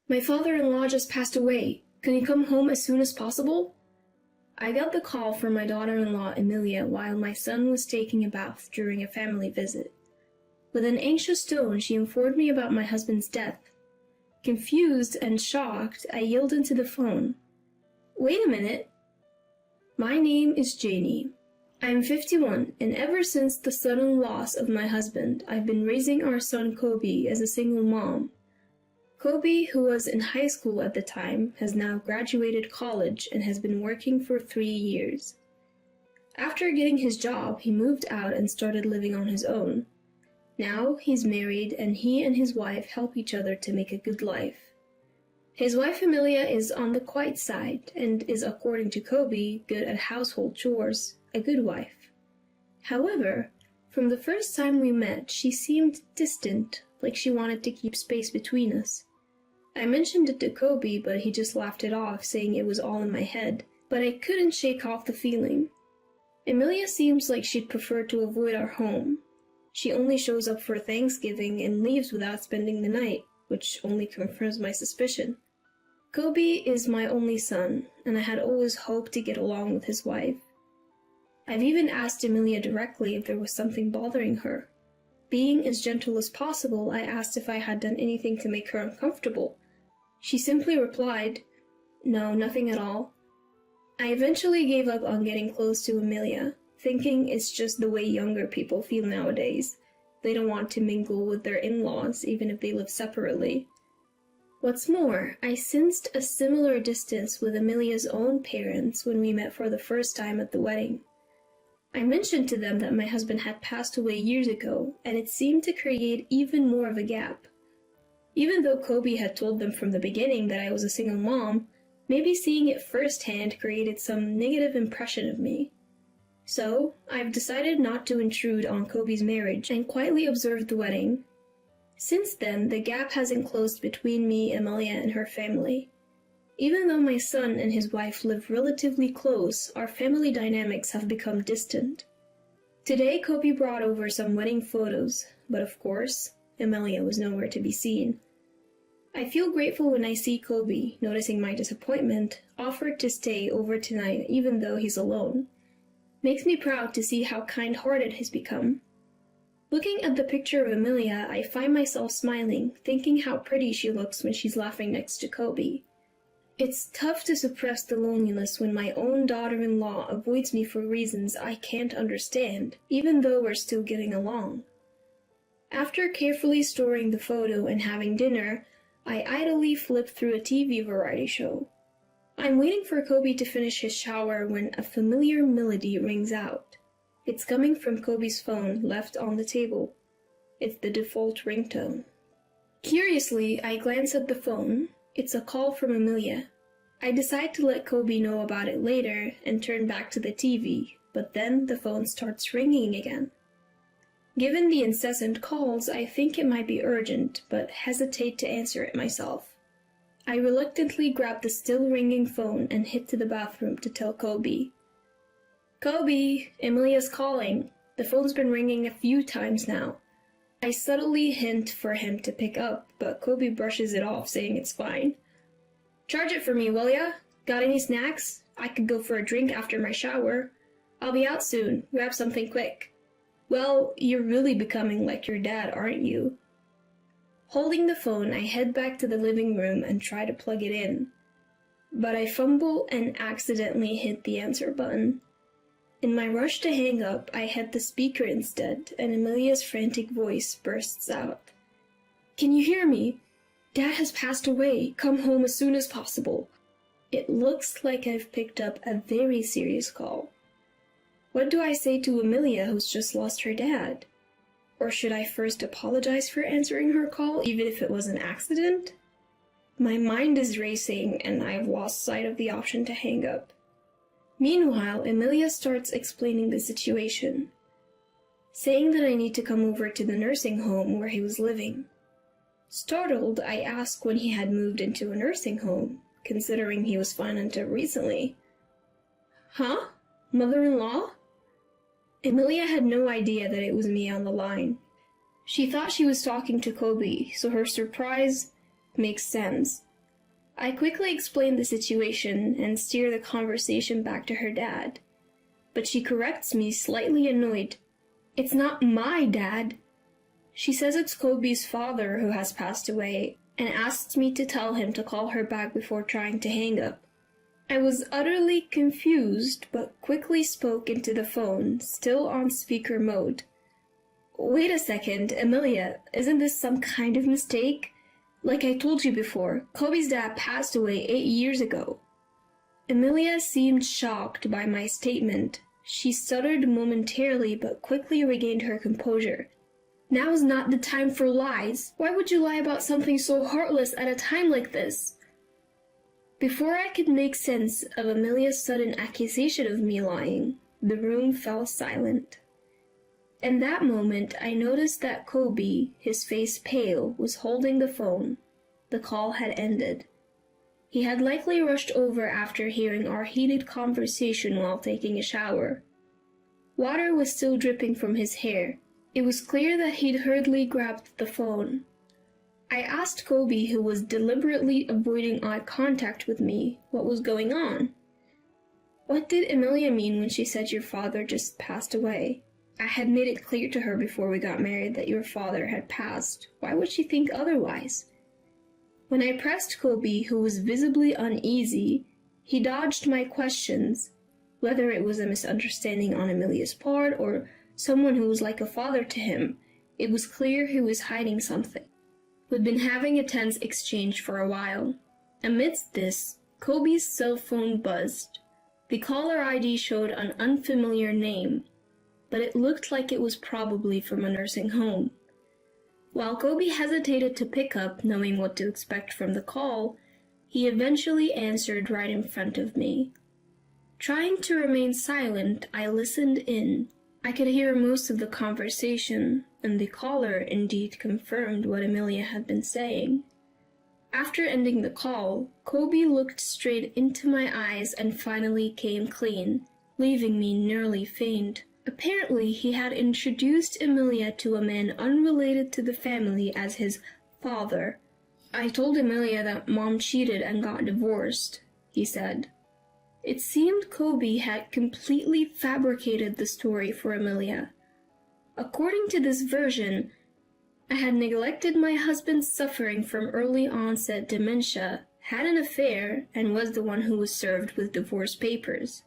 My father-in-law just passed away. Can you come home as soon as possible? I got the call from my daughter-in-law Emilia while my son was taking a bath during a family visit. With an anxious tone, she informed me about my husband's death. Confused and shocked, I yelled into the phone. Wait a minute. My name is Janie. I am 51, and ever since the sudden loss of my husband, I've been raising our son Kobe as a single mom. Kobe, who was in high school at the time, has now graduated college and has been working for 3 years. After getting his job, he moved out and started living on his own. Now he's married, and he and his wife help each other to make a good life. His wife Emilia is on the quiet side and is, according to Kobe, good at household chores, a good wife. However, from the first time we met, she seemed distant, like she wanted to keep space between us. I mentioned it to Kobe, but he just laughed it off, saying it was all in my head, but I couldn't shake off the feeling. Emilia seems like she'd prefer to avoid our home. She only shows up for Thanksgiving and leaves without spending the night, which only confirms my suspicion. Kobe is my only son, and I had always hoped to get along with his wife. I've even asked Emilia directly if there was something bothering her. Being as gentle as possible, I asked if I had done anything to make her uncomfortable. She simply replied, "No, nothing at all." I eventually gave up on getting close to Emilia, thinking it's just the way younger people feel nowadays. They don't want to mingle with their in-laws, even if they live separately. What's more, I sensed a similar distance with Emilia's own parents when we met for the first time at the wedding. I mentioned to them that my husband had passed away years ago, and it seemed to create even more of a gap. Even though Kobe had told them from the beginning that I was a single mom, maybe seeing it firsthand created some negative impression of me. So, I've decided not to intrude on Kobe's marriage and quietly observed the wedding. Since then, the gap hasn't closed between me, Emilia, and her family. Even though my son and his wife live relatively close, our family dynamics have become distant. Today, Kobe brought over some wedding photos, but of course, Emilia was nowhere to be seen. I feel grateful when I see Kobe, noticing my disappointment, offered to stay over tonight even though he's alone. Makes me proud to see how kind-hearted he's become. Looking at the picture of Emilia, I find myself smiling, thinking how pretty she looks when she's laughing next to Kobe. It's tough to suppress the loneliness when my own daughter-in-law avoids me for reasons I can't understand, even though we're still getting along. After carefully storing the photo and having dinner, I idly flip through a TV variety show. I'm waiting for Kobe to finish his shower when a familiar melody rings out. It's coming from Kobe's phone left on the table. It's the default ringtone. Curiously, I glance at the phone. It's a call from Emilia. I decide to let Kobe know about it later and turn back to the TV, but then the phone starts ringing again. Given the incessant calls, I think it might be urgent, but hesitate to answer it myself. I reluctantly grab the still ringing phone and head to the bathroom to tell Kobe. "Kobe, Emilia's calling. The phone's been ringing a few times now." I subtly hint for him to pick up, but Kobe brushes it off, saying it's fine. "Charge it for me, will ya? Got any snacks? I could go for a drink after my shower. I'll be out soon. Grab something quick." "Well, you're really becoming like your dad, aren't you?" Holding the phone, I head back to the living room and try to plug it in. But I fumble and accidentally hit the answer button. In my rush to hang up, I hit the speaker instead, and Emilia's frantic voice bursts out. "Can you hear me? Dad has passed away. Come home as soon as possible." It looks like I've picked up a very serious call. What do I say to Emilia, who's just lost her dad? Or should I first apologize for answering her call, even if it was an accident? My mind is racing, and I've lost sight of the option to hang up. Meanwhile, Emilia starts explaining the situation, saying that I need to come over to the nursing home where he was living. Startled, I ask when he had moved into a nursing home, considering he was fine until recently. "Huh? Mother-in-law?" Emilia had no idea that it was me on the line. She thought she was talking to Kobe, so her surprise makes sense. I quickly explained the situation and steer the conversation back to her dad. But she corrects me, slightly annoyed. It's not my dad. She says it's Kobe's father who has passed away and asks me to tell him to call her back before trying to hang up. I was utterly confused, but quickly spoke into the phone, still on speaker mode. Wait a second, Emilia, isn't this some kind of mistake? Like I told you before, Kobe's dad passed away 8 years ago. Emilia seemed shocked by my statement. She stuttered momentarily, but quickly regained her composure. Now is not the time for lies. Why would you lie about something so heartless at a time like this? Before I could make sense of Emilia's sudden accusation of me lying, the room fell silent. In that moment, I noticed that Kobe, his face pale, was holding the phone. The call had ended. He had likely rushed over after hearing our heated conversation while taking a shower. Water was still dripping from his hair. It was clear that he'd hurriedly grabbed the phone. I asked Kobe, who was deliberately avoiding eye contact with me, what was going on. What did Emilia mean when she said your father just passed away? I had made it clear to her before we got married that your father had passed. Why would she think otherwise? When I pressed Kobe, who was visibly uneasy, he dodged my questions, whether it was a misunderstanding on Emilia's part or someone who was like a father to him. It was clear he was hiding something. We'd been having a tense exchange for a while. Amidst this, Kobe's cell phone buzzed. The caller ID showed an unfamiliar name, but it looked like it was probably from a nursing home. While Kobe hesitated to pick up, knowing what to expect from the call, he eventually answered right in front of me. Trying to remain silent, I listened in. I could hear most of the conversation, and the caller indeed confirmed what Emilia had been saying. After ending the call, Kobe looked straight into my eyes and finally came clean, leaving me nearly faint. Apparently, he had introduced Emilia to a man unrelated to the family as his father. I told Emilia that Mom cheated and got divorced, he said. It seemed Kobe had completely fabricated the story for Emilia. According to this version, I had neglected my husband's suffering from early onset dementia, had an affair, and was the one who was served with divorce papers.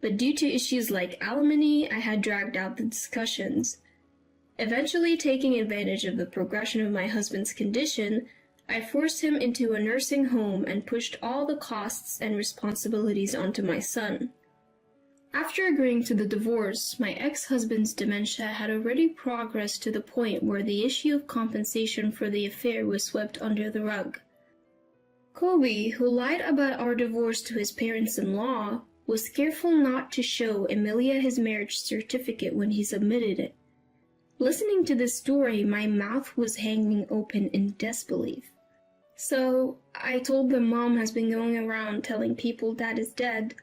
But due to issues like alimony, I had dragged out the discussions. Eventually, taking advantage of the progression of my husband's condition, I forced him into a nursing home and pushed all the costs and responsibilities onto my son. After agreeing to the divorce, my ex-husband's dementia had already progressed to the point where the issue of compensation for the affair was swept under the rug. Kobe, who lied about our divorce to his parents-in-law, was careful not to show Emilia his marriage certificate when he submitted it. Listening to this story, my mouth was hanging open in disbelief. So, I told them Mom has been going around telling people Dad is dead.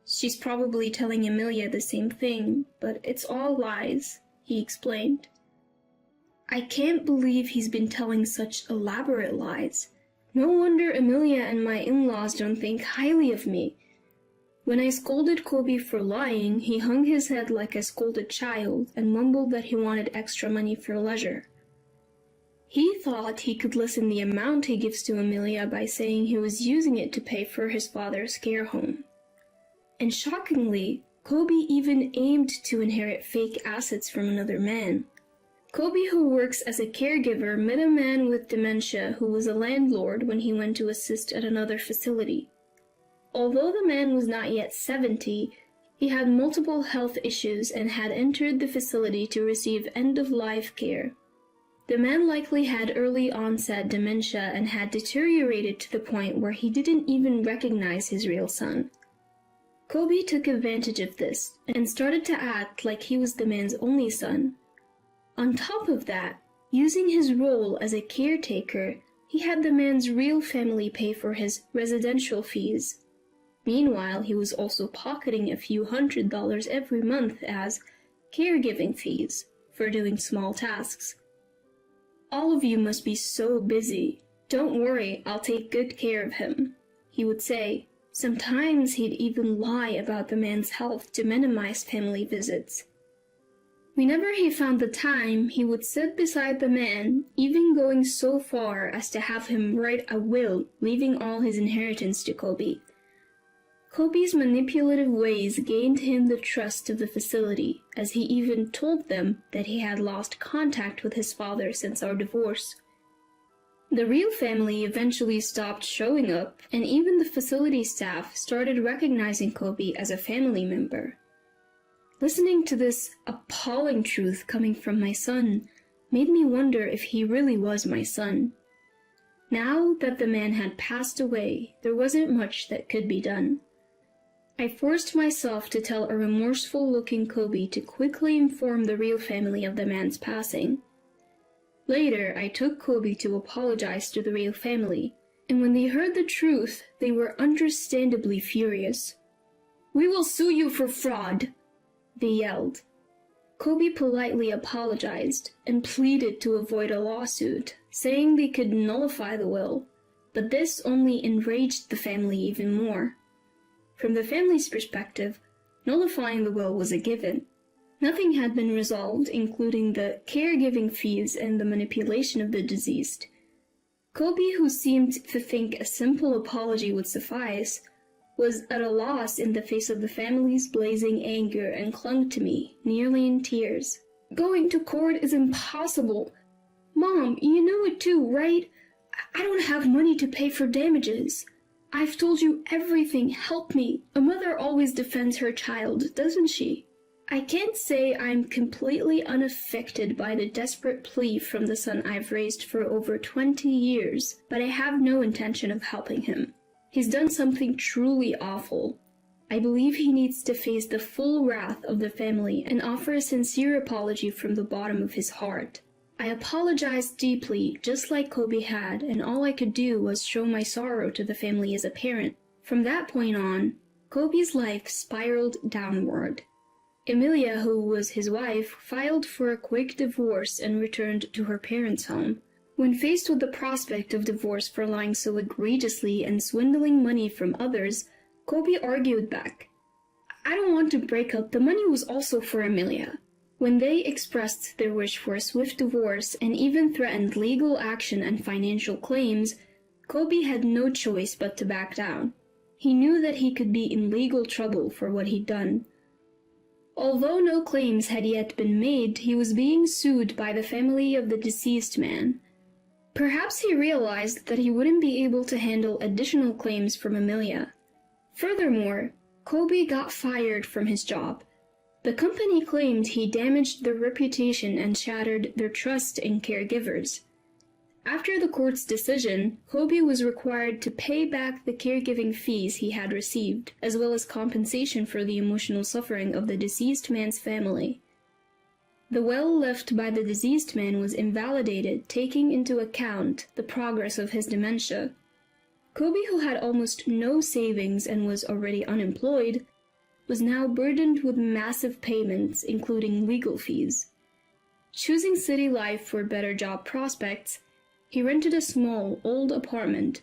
She's probably telling Emilia the same thing, but it's all lies, he explained. I can't believe he's been telling such elaborate lies. No wonder Emilia and my in-laws don't think highly of me. When I scolded Kobe for lying, he hung his head like a scolded child and mumbled that he wanted extra money for leisure. He thought he could lessen the amount he gives to Emilia by saying he was using it to pay for his father's care home. And shockingly, Kobe even aimed to inherit fake assets from another man. Kobe, who works as a caregiver, met a man with dementia who was a landlord when he went to assist at another facility. Although the man was not yet 70, he had multiple health issues and had entered the facility to receive end-of-life care. The man likely had early onset dementia and had deteriorated to the point where he didn't even recognize his real son. Kobe took advantage of this and started to act like he was the man's only son. On top of that, using his role as a caretaker, he had the man's real family pay for his residential fees. Meanwhile, he was also pocketing a few $100s every month as caregiving fees for doing small tasks. All of you must be so busy. Don't worry, I'll take good care of him, he would say. Sometimes he'd even lie about the man's health to minimize family visits. Whenever he found the time, he would sit beside the man, even going so far as to have him write a will, leaving all his inheritance to Kobe. Kobe's manipulative ways gained him the trust of the facility, as he even told them that he had lost contact with his father since our divorce. The real family eventually stopped showing up, and even the facility staff started recognizing Kobe as a family member. Listening to this appalling truth coming from my son made me wonder if he really was my son. Now that the man had passed away, there wasn't much that could be done. I forced myself to tell a remorseful-looking Kobe to quickly inform the real family of the man's passing. Later, I took Kobe to apologize to the real family, and when they heard the truth, they were understandably furious. "We will sue you for fraud," they yelled. Kobe politely apologized and pleaded to avoid a lawsuit, saying they could nullify the will, but this only enraged the family even more. From the family's perspective, nullifying the will was a given. Nothing had been resolved, including the caregiving fees and the manipulation of the deceased. Kobe, who seemed to think a simple apology would suffice, was at a loss in the face of the family's blazing anger and clung to me, nearly in tears. "Going to court is impossible. Mom, you know it too, right? I don't have money to pay for damages. I've told you everything. Help me. A mother always defends her child, doesn't she?" I can't say I'm completely unaffected by the desperate plea from the son I've raised for over 20 years, but I have no intention of helping him. He's done something truly awful. I believe he needs to face the full wrath of the family and offer a sincere apology from the bottom of his heart. I apologized deeply, just like Kobe had, and all I could do was show my sorrow to the family as a parent. From that point on, Kobe's life spiraled downward. Emilia, who was his wife, filed for a quick divorce and returned to her parents' home. When faced with the prospect of divorce for lying so egregiously and swindling money from others, Kobe argued back. "I don't want to break up. The money was also for Emilia." When they expressed their wish for a swift divorce and even threatened legal action and financial claims, Kobe had no choice but to back down. He knew that he could be in legal trouble for what he'd done. Although no claims had yet been made, he was being sued by the family of the deceased man. Perhaps he realized that he wouldn't be able to handle additional claims from Emilia. Furthermore, Kobe got fired from his job. The company claimed he damaged their reputation and shattered their trust in caregivers. After the court's decision, Kobe was required to pay back the caregiving fees he had received, as well as compensation for the emotional suffering of the deceased man's family. The will left by the deceased man was invalidated, taking into account the progress of his dementia. Kobe, who had almost no savings and was already unemployed, was now burdened with massive payments, including legal fees. Choosing city life for better job prospects, he rented a small, old apartment.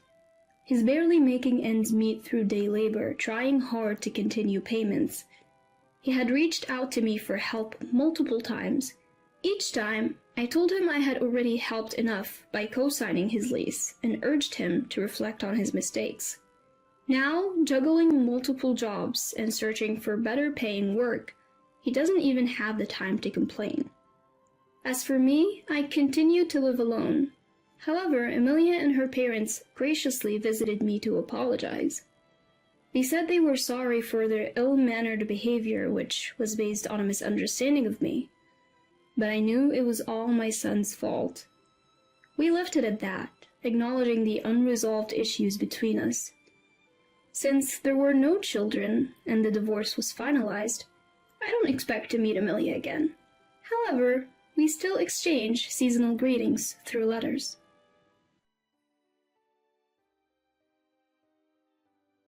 He's barely making ends meet through day labor, trying hard to continue payments. He had reached out to me for help multiple times. Each time, I told him I had already helped enough by co-signing his lease and urged him to reflect on his mistakes. Now, juggling multiple jobs and searching for better paying work, he doesn't even have the time to complain. As for me, I continue to live alone. However, Emilia and her parents graciously visited me to apologize. They said they were sorry for their ill-mannered behavior, which was based on a misunderstanding of me. But I knew it was all my son's fault. We left it at that, acknowledging the unresolved issues between us. Since there were no children and the divorce was finalized, I don't expect to meet Emilia again. However, we still exchange seasonal greetings through letters.